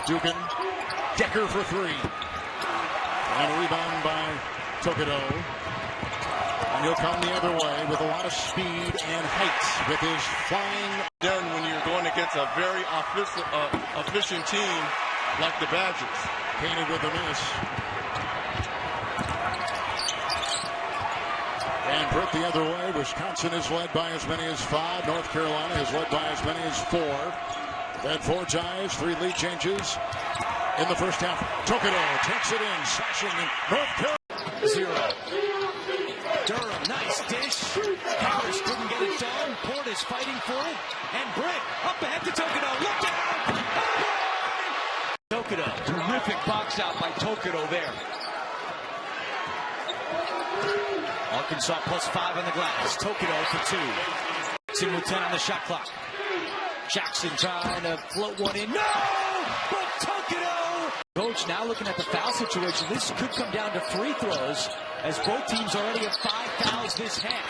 Dugan, Decker for three. And a rebound by Tokoto. And he'll come the other way with a lot of speed and height with his flying. Done when you're going against a very efficient team like the Badgers. Painted with a miss. And Britt the other way. Wisconsin is led by as many as 5. North Carolina is led by as many as 4. Then 4 ties, 3 lead changes in the first half. Tokoto takes it in, slashing in North Carolina. 0. Durham, nice dish. Harris didn't get it done. Port is fighting for it. And Britt up ahead to Tokoto. Look out! Tokoto, terrific box out by Tokoto there. Arkansas +5 on the glass. Tokoto for 2. Jackson with 10 on the shot clock. Jackson trying to float one in. No! But Tokoto! Coach now looking at the foul situation. This could come down to free throws as both teams already have 5 fouls this half.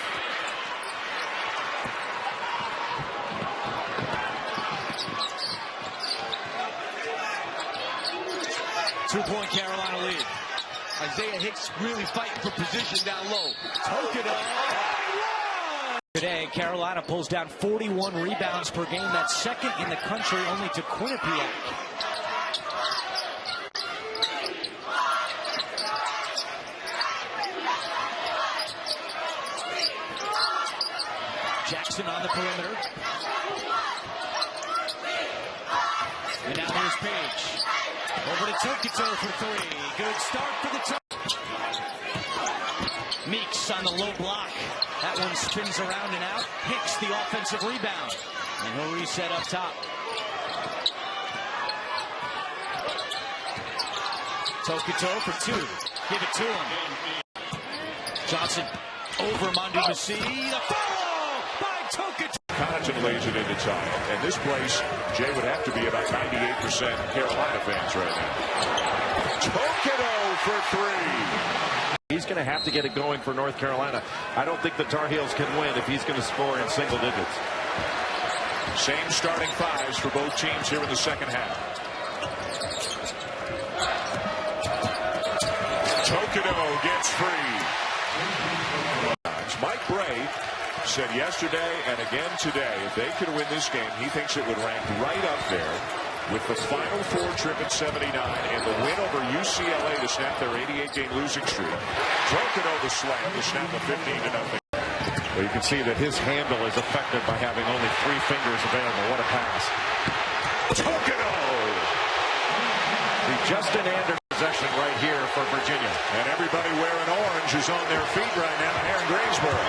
Two-point Carolina lead. Isaiah Hicks really fighting for position down low. Tokoto. Today, Carolina pulls down 41 rebounds per game. That's second in the country, only to Quinnipiac. Jackson on the perimeter. And now here's Page. Over to Tokoto for 3. Good start for the Meeks on the low block. That one spins around and out. Hicks the offensive rebound. And he'll reset up top. Tokoto for 2. Give it to him. Johnson over Mondumasi. The foul by Tokoto. Connaughton lays it into time. And this place, Jay, would have to be about 98% Carolina fans right now. Tokoto for 3. He's going to have to get it going for North Carolina. I don't think the Tar Heels can win if he's going to score in single digits. Same starting 5s for both teams here in the second half. Tokoto gets free. Mike Bray said yesterday and again today, if they could win this game, he thinks it would rank right up there with the Final Four trip at 79 and the win over UCLA to snap their 88-game losing streak. Tokoto the slam to snap a 15-0. Well, you can see that his handle is affected by having only 3 fingers available. What a pass. Tokoto! The Justin Anderson possession right here for Virginia. And everybody wearing orange is on their feet right now here in Greensboro.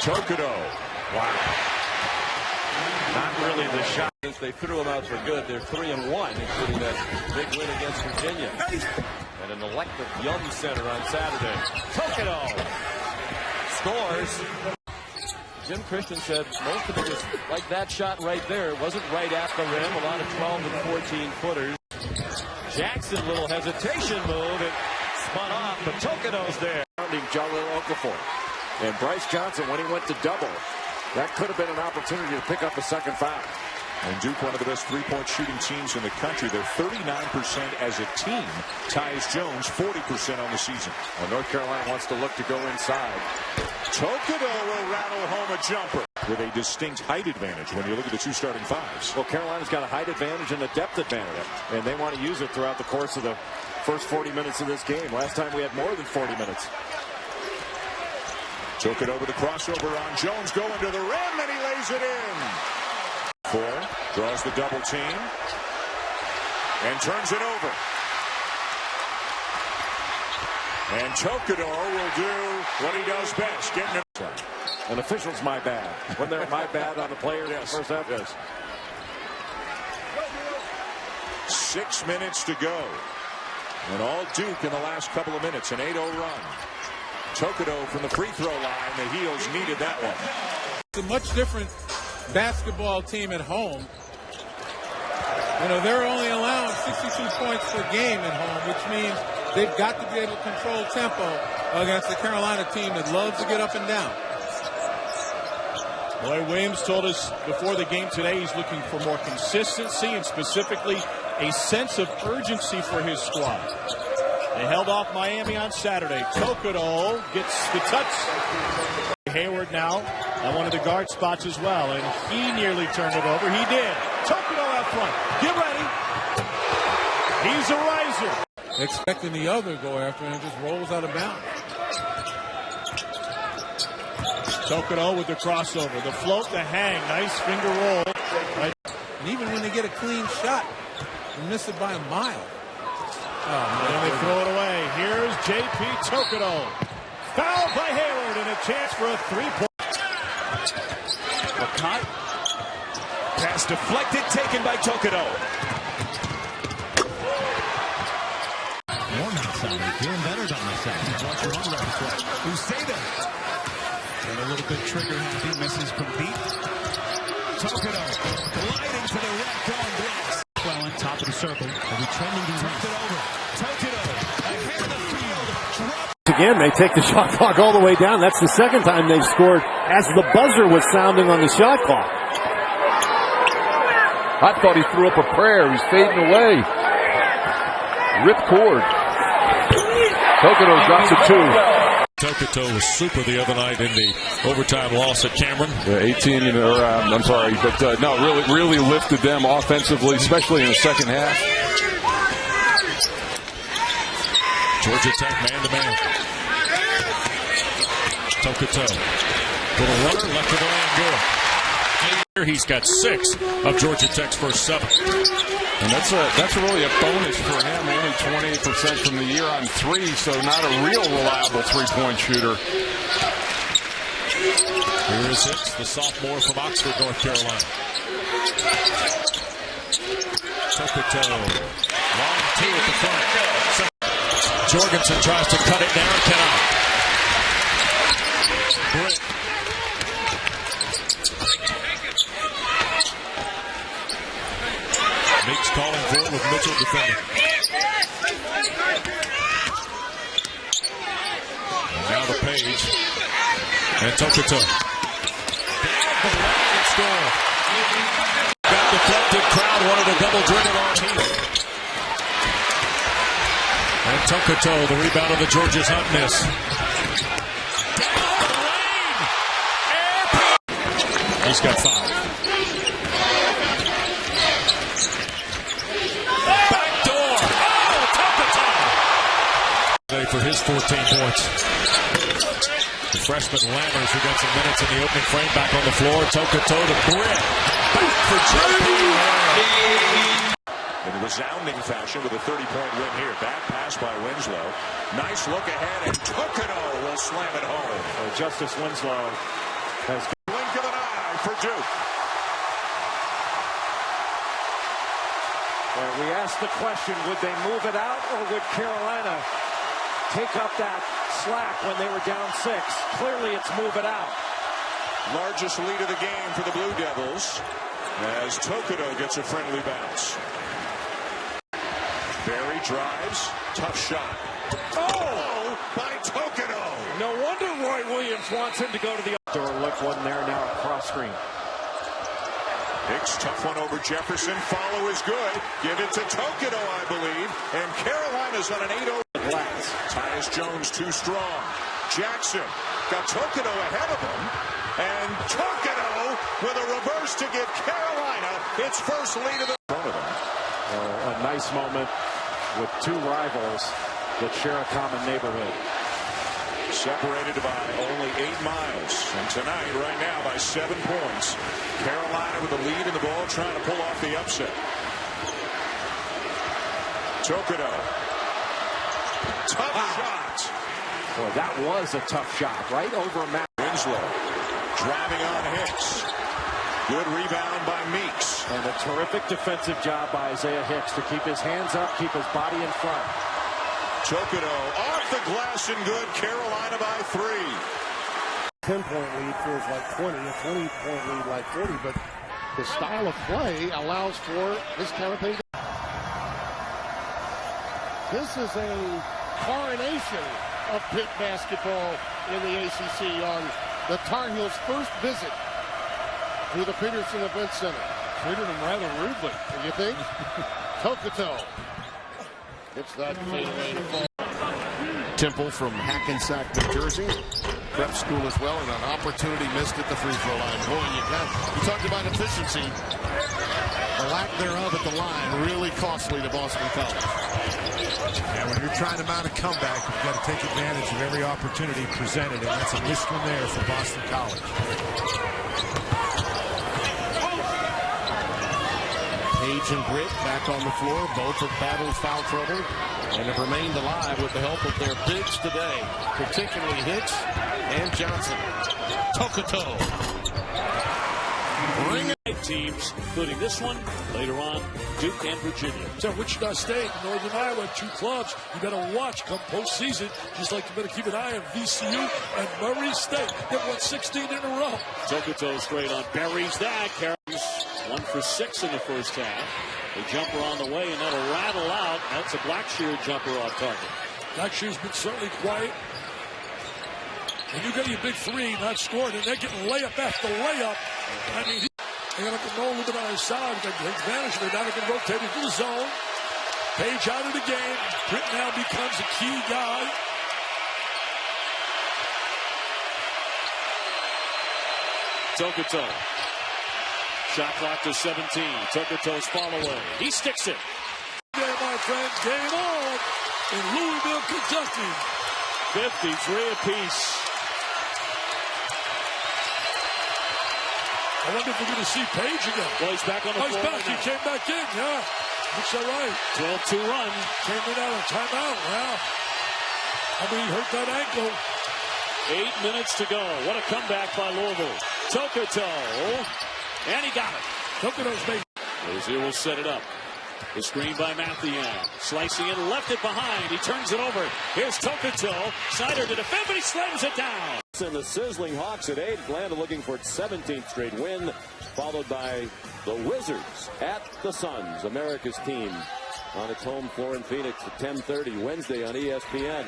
Tokoto. Wow. Not really the shot. They threw him out for good. They're 3-1, including that big win against Virginia. And an electric Yum Center on Saturday. Tokoto scores. Jim Christian said most of it was like that shot right there. It wasn't right at the rim. A lot of 12 and 14 footers. Jackson, little hesitation move. It spun off, but Tokoto's there. Jalil Okafor. And Bryce Johnson, when he went to double, that could have been an opportunity to pick up a second foul. And Duke, one of the best three-point shooting teams in the country. They're 39% as a team. Tyus Jones, 40% on the season. Well, North Carolina wants to look to go inside. Tokoto will rattle home a jumper with a distinct height advantage when you look at the 2 starting 5s. Well, Carolina's got a height advantage and a depth advantage, and they want to use it throughout the course of the first 40 minutes of this game. Last time we had more than 40 minutes. Tokoto with a crossover on Jones, going to the rim, and he lays it in. 4, draws the double team, and turns it over. And Tokoto will do what he does best, getting it. An official's my bad. When they're my bad on the player, yes. First half is. 6 minutes to go. And all Duke in the last couple of minutes, an 8-0 run. Tokoto from the free throw line. The Heels needed that one. It's a much different basketball team at home. You know, they're only allowing 62 points per game at home, which means they've got to be able to control tempo against the Carolina team that loves to get up and down. Roy Williams told us before the game today he's looking for more consistency and specifically a sense of urgency for his squad. They held off Miami on Saturday. Tokoto gets the touch. Hayward now at one of the guard spots as well, and he nearly turned it over. He did. Tokoto out front. Get ready. He's a riser. Expecting the other to go after him, and just rolls out of bounds. Tokoto with the crossover, the float, the hang, nice finger roll. Right. And even when they get a clean shot, they miss it by a mile. And then they throw it away. Here's J.P. Tokoto. Fouled by Hayward and a chance for a three-point. Caught. Pass deflected, taken by Tokoto. Warm outside. Doing better down the side. Watch your own right foot. Useda. And a little bit trigger happy. Misses from deep. Tokoto gliding to the left on glass. Well on top of the circle. Are we trending to turn it over? Tokoto ahead of the field. Drop. Again, they take the shot clock all the way down. That's the second time they've scored as the buzzer was sounding on the shot clock. I thought he threw up a prayer. He's fading away. Rip cord. Tokoto drops it too. Tokoto was super the other night in the overtime loss at Cameron. Yeah, 18, I'm sorry, but no, really lifted them offensively, especially in the second half. Georgia Tech man-to-man. Tokoto. Little runner, left of the lane, good. He's got 6 of Georgia Tech's first 7. And that's really a bonus for him. Only 28% from the year on 3, so not a real reliable three-point shooter. Here is Hicks, the sophomore from Oxford, North Carolina. Tokoto. Long 2 at the front. Jorgensen tries to cut it down, cannot. Britt. Meeks calling for it with Mitchell defending. And now the Page. And Tokoto. Score. Got deflected. Crowd wanted a double dribble on Heath. And Tokoto, the rebound of the Georgia's Hunt miss. Down the lane. He's got 5. For his 14 points. The freshman Lammers, who got some minutes in the opening frame, back on the floor. Tokoto to Britt. Back for J.P. In a resounding fashion with a 30-point win here. Back pass by Winslow. Nice look ahead, and Tokoto will slam it home. Justice Winslow has blink of an eye for Duke. We asked the question, would they move it out or would Carolina take up that slack when they were down 6? Clearly it's move it out. Largest lead of the game for the Blue Devils as Tokoto gets a friendly bounce. Barry drives, tough shot. Oh, by Tokoto. No wonder Roy Williams wants him to go to the door. Look, one there, now a cross screen. Hicks, tough one over Jefferson. Follow is good. Give it to Tokoto, I believe. And Carolina's on an 8-0. Tyus Jones too strong. Jackson got Tokoto ahead of him. And Tokoto with a reverse to give Carolina its first lead of the front of them. A nice moment with 2 rivals that share a common neighborhood. Separated by only 8 miles. And tonight, right now, by 7 points. Carolina with the lead in the ball, trying to pull off the upset. Tokoto. Tough shot. Boy, that was a tough shot, right over Matt. Winslow driving on Hicks. Good rebound by Meeks. And a terrific defensive job by Isaiah Hicks to keep his hands up, keep his body in front. Tokoto off the glass and good. Carolina by 3. 10-point lead feels like 20, a 20-point lead like 40, but the style of play allows for this kind of thing. This is a coronation of Pitt basketball in the ACC on the Tar Heels' first visit through the Peterson Event Center. Treated him rather rudely. You think? Tokoto gets that fadeaway to fall. Temple from Hackensack, New Jersey. Prep school as well, and an opportunity missed at the free throw line. Boy, you talked about efficiency. The lack thereof at the line really costly to Boston College. And when you're trying to mount a comeback, you've got to take advantage of every opportunity presented, and that's a missed one there for Boston College. Page and Britt back on the floor. Both have battled foul trouble and have remained alive with the help of their bigs today, particularly Hicks and Johnson. Tokoto. Bring it. Teams, including this one, later on, Duke and Virginia. So Wichita State, Northern Iowa, two clubs you better watch come postseason, just like you better keep an eye on VCU and Murray State. They've won 16 in a row. Tokoto straight on, buries that, carries 1 for 6 in the first half. A jumper on the way, and that'll rattle out. That's a Blackshear jumper off target. Blackshear's been certainly quiet. And you got your big three not scored, and they're getting layup after layup. I mean, they got to know a little bit on his side. They take advantage of it. Now they can rotate into the zone. Page out of the game. Britt now becomes a key guy. Tokoto. Shot clock to 17. Tokoto's fall away. He sticks it. Game, my friend. Game on in Louisville, Kentucky. 53 apiece. I wonder if we're going to see Page again. Well, he's back on the floor. He's back. He came back in. Yeah. Looks all right. 12-2 run. Came in out of timeout. Wow. I mean, he hurt that ankle. 8 minutes to go. What a comeback by Louisville. Tokoto. And he got it. Tokoto's made. Rozier will set it up. The screen by Mathieu. Slicing it, left it behind. He turns it over. Here's Tokoto. Snyder to defend, but he slams it down. And the sizzling Hawks at 8. Atlanta looking for its 17th straight win, followed by the Wizards at the Suns, America's team, on its home floor in Phoenix at 10:30 Wednesday on ESPN.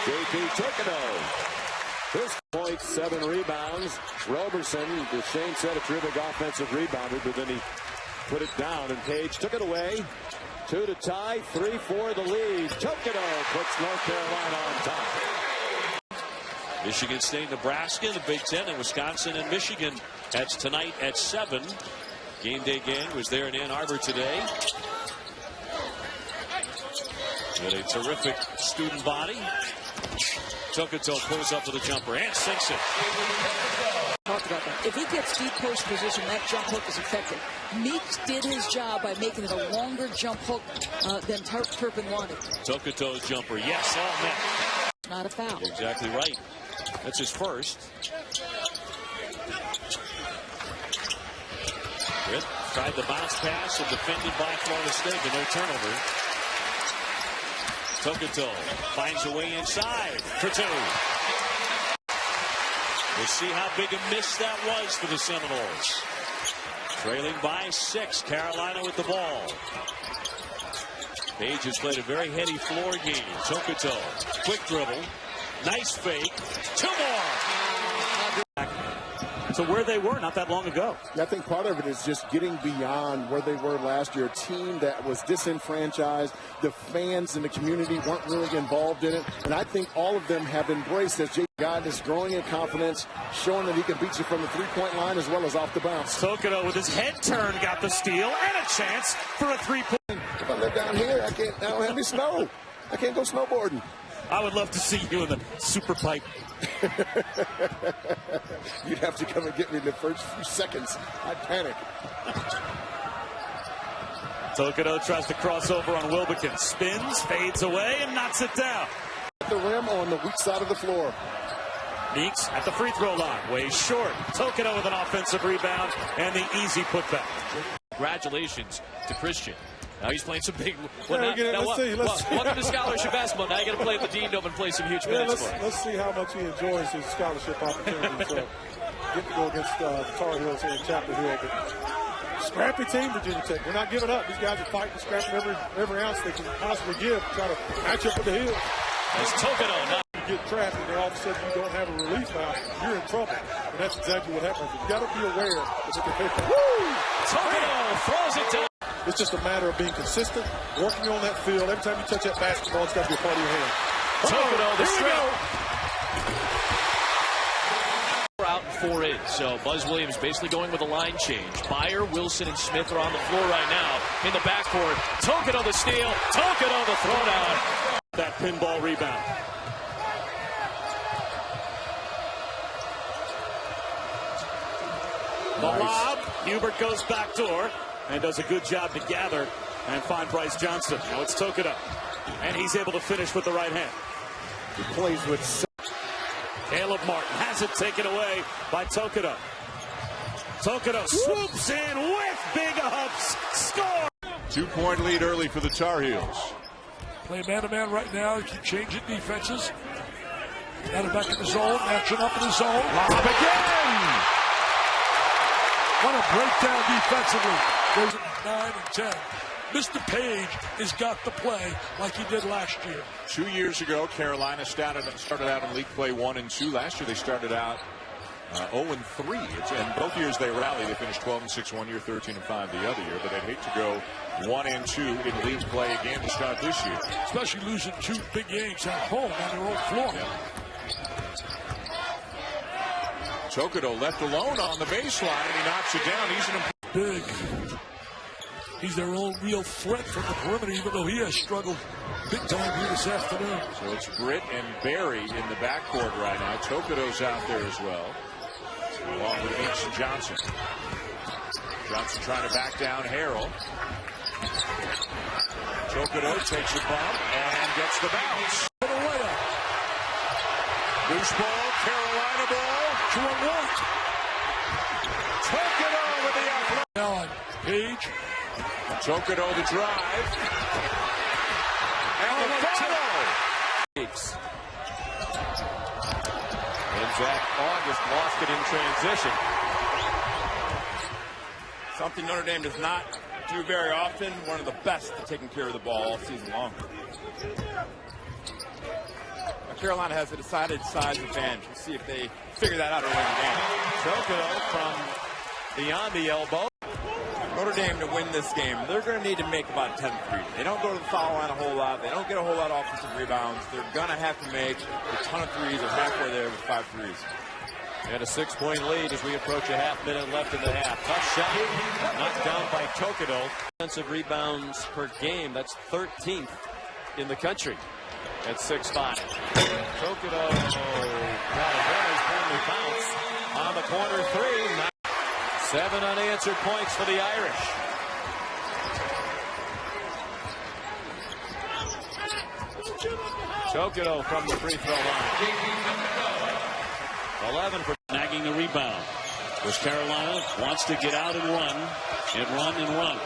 JP Tokoto. His points, 7 rebounds. Roberson, as Shane said, a terrific offensive rebounder, but then he put it down, and Page took it away. 2 to tie, 3 for the lead. Tokoto puts North Carolina on top. Michigan State, Nebraska, the Big Ten, and Wisconsin and Michigan. That's tonight at 7. Game day gang was there in Ann Arbor today. With a terrific student body. Tokoto pulls up with a jumper and sinks it. Talked about that. If he gets deep post position, that jump hook is effective. Meeks did his job by making it a longer jump hook than Turpin wanted. Tokoto's jumper, yes, all net. Not a foul. You're exactly right. That's his first. Britt tried the bounce pass and defended by Florida State, but no turnover. Tokoto finds a way inside for 2. We'll see how big a miss that was for the Seminoles. Trailing by 6, Carolina with the ball. Page has played a very heady floor game. Tokoto, quick dribble, nice fake, 2 more. So where they were not that long ago. I think part of it is just getting beyond where they were last year. A team that was disenfranchised. The fans and the community weren't really involved in it. And I think all of them have embraced as Jay God is growing in confidence, showing that he can beat you from the three-point line as well as off the bounce. Tokoto with his head turned got the steal and a chance for a 3-point. If I live down here, I don't have any snow. I can't go snowboarding. I would love to see you in the super pipe. You'd have to come and get me in the first few seconds. I'd panic. Tokoto tries to cross over on Wilbekin. Spins, fades away, and knocks it down. At the rim on the weak side of the floor. Meeks at the free throw line. Way short. Tokoto with an offensive rebound and the easy putback. Congratulations to Christian. Now he's playing some big. Welcome to scholarship basketball. Now you got to play at the Dean Dome and play some huge minutes for him. Let's see how much he enjoys his scholarship opportunity. So get to go against the Tar Heels here in Chapel Hill. But scrappy team, Virginia Tech. We're not giving up. These guys are fighting, scrapping every ounce they can possibly give. Try to match up with the Heels. As Tokoto. You get trapped, and then all of a sudden you don't have a release valve. You're in trouble. And that's exactly what happens. You've got to be aware that they can pay for it. Tokoto throws it down. It's just a matter of being consistent, working on that field. Every time you touch that basketball, it's got to be a part of your hand. Tokoto, the strip. Out and 4 in. So Buzz Williams basically going with a line change. Byer, Wilson, and Smith are on the floor right now in the backcourt. Tokoto the steal. Tokoto the throwdown. That pinball rebound. The lob. Hubert goes back door and does a good job to gather and find Bryce Johnson. Now it's Tokoto. And he's able to finish with the right hand. He plays with... Caleb Martin has it taken away by Tokoto. Tokoto swoops in with big ups. Score! 2-point lead early for the Tar Heels. Play man-to-man right now. Keep changing defenses. Got it back in the zone. Action up in the zone. Lob again! What a breakdown defensively. Goes at 9 and 10. Mr. Page has got the play like he did last year. 2 years ago, Carolina started out in league play 1 and 2. Last year they started out 0 and 3. And both years they rallied. They finished 12 and 6 one year, 13 and 5 the other year. But I'd hate to go 1 and 2 in league play again to start this year. Especially losing 2 big games at home on their own floor. Yeah. Tokoto left alone on the baseline, and he knocks it down. He's an big. He's their own real threat from the perimeter, even though he has struggled big time here this afternoon. So it's Britt and Barry in the backcourt right now. Tokoto's out there as well, along with Meeks and Johnson. Johnson trying to back down Harrell. Tokoto takes a bump and gets the bounce. Loose ball, Carolina ball. 2-on-1. Tokoto with the athletic. Now on Page. Tokoto the drive. And the follow. And Zach August lost it in transition. Something Notre Dame does not do very often. One of the best at taking care of the ball all season long. Carolina has a decided size advantage. We'll see if they figure that out early in the game. Tokoto from beyond the elbow. Notre Dame to win this game, they're going to need to make about 10 threes. They don't go to the foul line a whole lot. They don't get a whole lot of offensive rebounds. They're going to have to make a ton of threes. They're halfway there with 5 threes. And a 6-point lead as we approach a half minute left in the half. Tough shot, knocked down by Tokoto. Offensive rebounds per game, that's 13th in the country at 6'5". Tokoto got a very friendly bounce on the corner 3. 7 unanswered points for the Irish. Tokoto from the free throw line. 11 for nagging the rebound. As Carolina wants to get out and run, and run and run.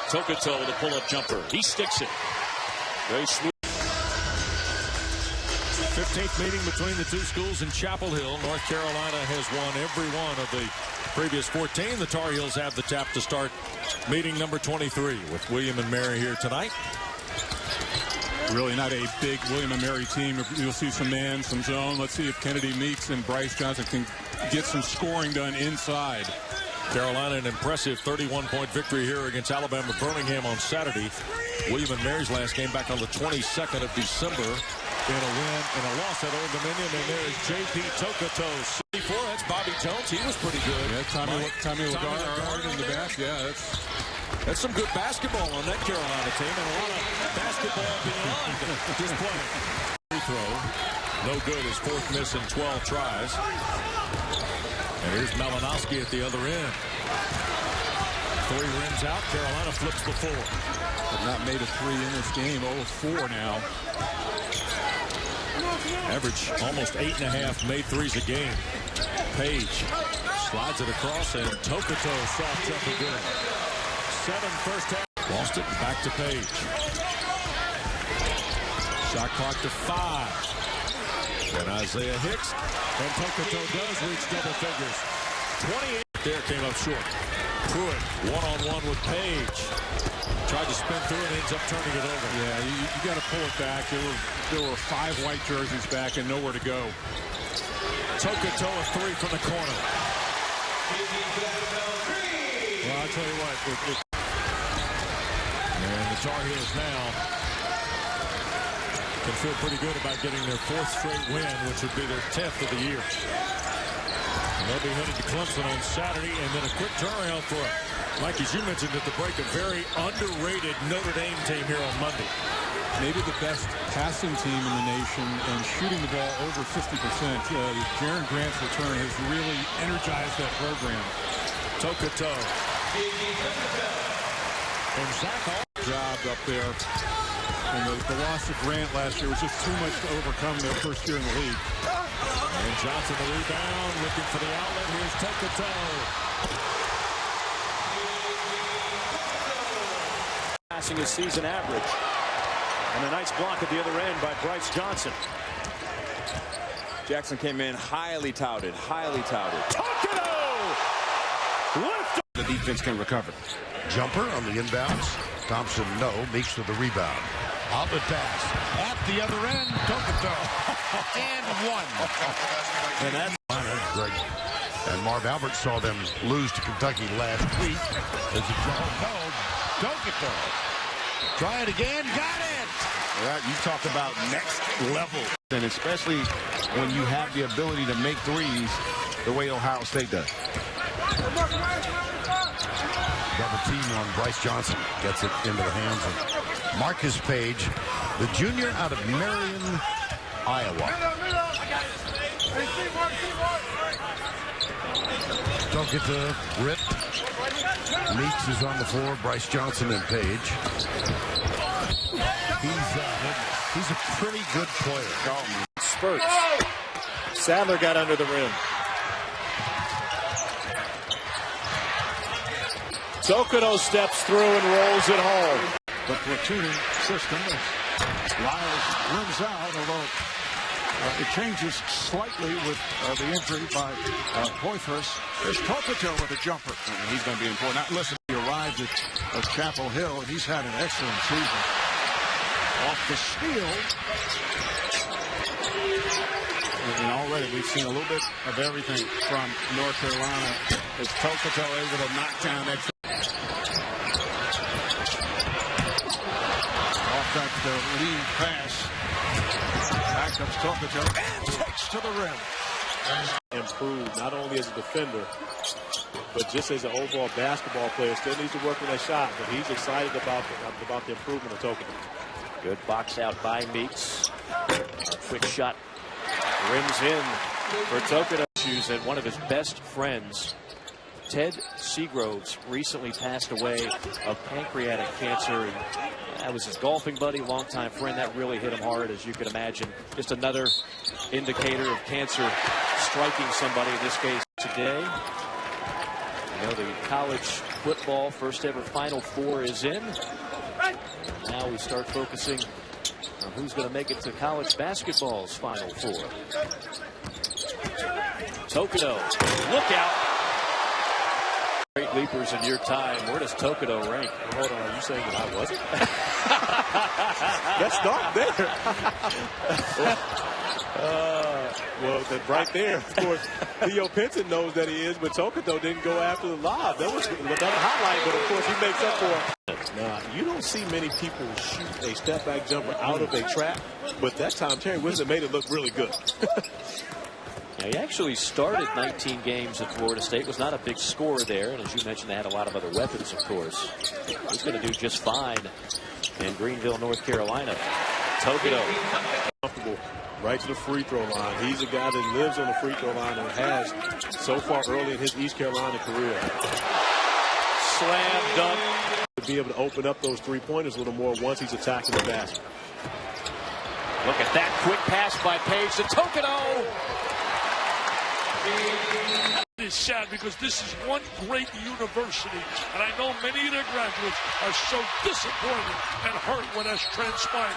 Tokoto with a pull-up jumper. He sticks it. Very smooth. 15th meeting between the two schools in Chapel Hill. North Carolina has won every one of the previous 14. The Tar Heels have the tap to start meeting number 23 with William and Mary here tonight. Really not a big William and Mary team. You'll see some man, some zone. Let's see if Kennedy Meeks and Bryce Johnson can get some scoring done inside. Carolina an impressive 31-point victory here against Alabama Birmingham on Saturday. William and Mary's last game back on the 22nd of December. In a win and a loss at Old Dominion, and there's J.P. Tokoto. 64, that's Bobby Jones. He was pretty good. Yeah, Tommy Lagarde in the back. Yeah, that's some good basketball on that Carolina team, and a lot of basketball beyond just playing. Free throw, no good. His 4th miss in 12 tries. And here's Malinowski at the other end. 3 rims out. Carolina flips the 4. Have not made a 3 in this game. 0-4 now. Average almost 8.5 made threes a game. Page slides it across, and Tokoto soft jumper good. 7 first half. Lost it, back to Page. Shot clock to 5. And Isaiah Hicks, and Tokoto does reach double figures. 28 there, came up short. Pruitt one-on-one with Page. Tried to spin through and ends up turning it over. Yeah, you got to pull it back. There were 5 white jerseys back and nowhere to go. Tokoto a 3 from the corner. Well, I'll tell you what. And the Tar Heels now can feel pretty good about getting their 4th straight win, which would be their 10th of the year. And they'll be headed to Clemson on Saturday, and then a quick turnaround for, Mike, as you mentioned at the break, a very underrated Notre Dame team here on Monday. Maybe the best passing team in the nation and shooting the ball over 50%. Jaron Grant's return has really energized that program. Tokoto. And Zach All job up there. And the loss of Grant last year was just too much to overcome their first year in the league. And Johnson the rebound, looking for the outlet. Here's Tokoto. Passing his season average. And a nice block at the other end by Bryce Johnson. Jackson came in highly touted, highly touted. Lift. The defense can recover. Jumper on the inbounds. Thompson, no. Meeks with the rebound. Outlet pass. At the other end, Tokoto. And 1. And that's Greg. And Marv Albert saw them lose to Kentucky last week. As a no. Tokoto. Try it again. Got it. Right, you talk about next level. And especially when you have the ability to make threes the way Ohio State does. Double team on Bryce Johnson. Gets it into the hands of Marcus Page, the junior out of Marion, Iowa. Tokoto ripped. Meeks is on the floor. Bryce Johnson and Page. He's a pretty good player. Spurts. Sadler got under the rim. Tokoto steps through and rolls it home. The platooning system as Lyles rims out, although it changes slightly with the injury by Poythress. There's Tokoto with a jumper. And he's going to be important. Now, listen, he arrived at Chapel Hill, and he's had an excellent season. Off the steal. And already we've seen a little bit of everything from North Carolina. Is Tokoto able to knock down extra? Off that lead pass. Back comes Tokoto and takes to the rim. Improved not only as a defender, but just as an overall basketball player. Still needs to work on that shot, but he's excited about the improvement of Tokoto. Good box out by Meeks. A quick shot rims in for Tokoto. And one of his best friends, Ted Seagroves, recently passed away of pancreatic cancer. That was his golfing buddy, longtime friend. That really hit him hard, as you can imagine. Just another indicator of cancer striking somebody, in this case today. You know, the college football first ever Final Four is in. Now we start focusing on who's going to make it to college basketball's Final Four. Tokoto, look out. Great leapers in your time. Where does Tokoto rank? Hold on, are you saying that I wasn't? Let's start there. Well, right there, of course, Theo Pinson knows that he is, but Tokoto didn't go after the lob. That was another highlight, but of course he makes up for it. Now, you don't see many people shoot a step-back jumper out of a trap, but that time Terry Winston made it look really good. Now, he actually started 19 games at Florida State, was not a big scorer there, and as you mentioned, they had a lot of other weapons, of course. He's going to do just fine in Greenville, North Carolina. Tokoto. Comfortable right to the free throw line. He's a guy that lives on the free throw line and has so far early in his East Carolina career. Slam dunk. To be able to open up those three-pointers a little more once he's attacking the basket. Look at that quick pass by Page to Tokoto. It is sad because this is one great university, and I know many of their graduates are so disappointed and hurt when that's transpired.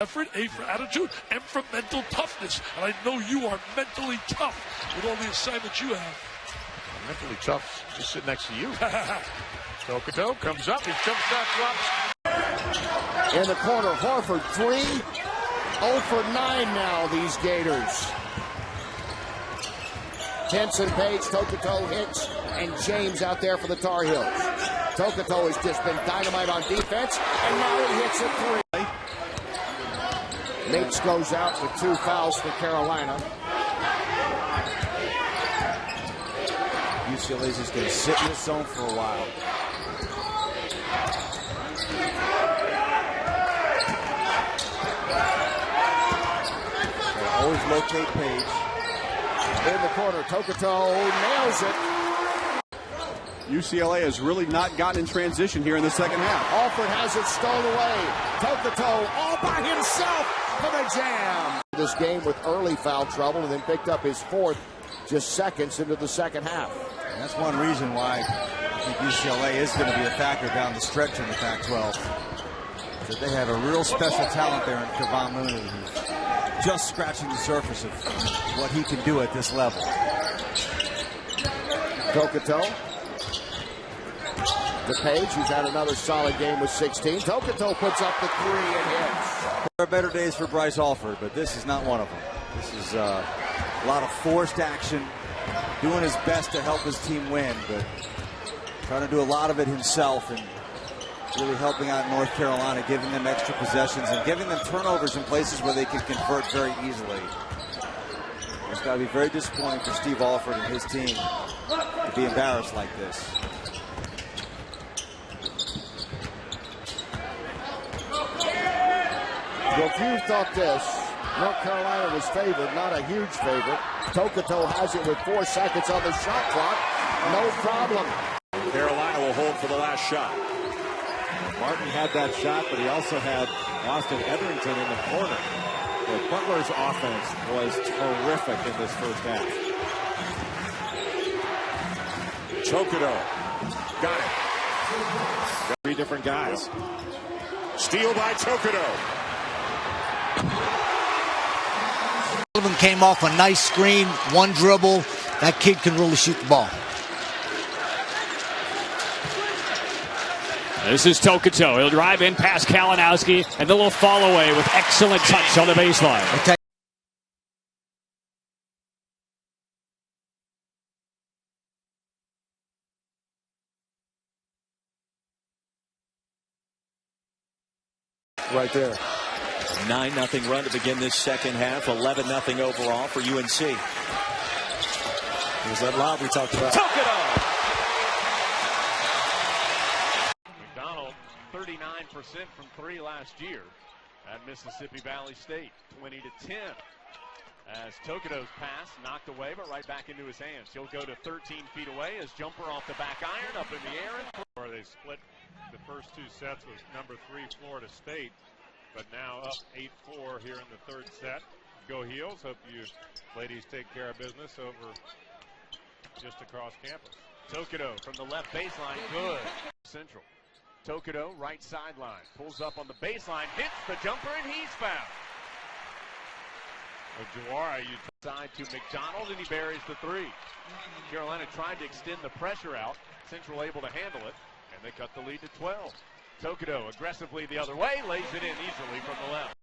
Effort, A for attitude, M for mental toughness, and I know you are mentally tough with all the assignments you have. Mentally tough, just sit next to you. Tokoto comes up, his jump shot drops. In the corner, Horford 3. 0 for 9 now, these Gators. Henson, Page, Tokoto, Hicks, and James out there for the Tar Heels. Tokoto has just been dynamite on defense, and now he hits a 3. Meeks goes out with 2 fouls for Carolina. UCLA's just going to sit in the zone for a while. They always locate Page. In the corner, Tokoto nails it. UCLA has really not gotten in transition here in the second half. Alford has it stolen away. Tokoto all by himself for the jam. This game with early foul trouble and then picked up his 4th just seconds into the second half. And that's one reason why I think UCLA is going to be a factor down the stretch in the Pac-12. That they have a real special talent there in Kevon Mooney, who's just scratching the surface of what he can do at this level. Tokoto. The Page, who's had another solid game with 16. Tokoto puts up the 3 and hits. There are better days for Bryce Alford, but this is not one of them. This is a lot of forced action, doing his best to help his team win, but trying to do a lot of it himself and really helping out North Carolina, giving them extra possessions and giving them turnovers in places where they can convert very easily. It's got to be very disappointing for Steve Alford and his team to be embarrassed like this. Well, if you thought this, North Carolina was favored, not a huge favorite. Tokoto has it with 4 seconds on the shot clock. No problem. Carolina will hold for the last shot. Martin had that shot, but he also had Austin Etherington in the corner. But Butler's offense was terrific in this first half. Tokoto got it. 3 different guys. Steal by Tokoto. Sullivan came off a nice screen, 1 dribble. That kid can really shoot the ball. This is Tokoto. He'll drive in past Kalinowski and the little fall away with excellent touch on the baseline. Okay. Right there. 9-0 run to begin this second half. 11-0 overall for UNC. Here's that lob we talked about. Tokoto! McDonald, 39% from 3 last year at Mississippi Valley State. 20-10. As Tokoto's pass knocked away, but right back into his hands. He'll go to 13 feet away as jumper off the back iron, up in the air. Where they split the first 2 sets was number 3 Florida State, but now up 8-4 here in the 3rd set. Go Heels. Hope you ladies take care of business over just across campus. Tokoto from the left baseline, good. Central. Tokoto, right sideline, pulls up on the baseline, hits the jumper, and he's fouled. Jawara, you side to McDonald, and he buries the 3. Carolina tried to extend the pressure out. Central able to handle it, and they cut the lead to 12. Tokoto aggressively the other way, lays it in easily from the left.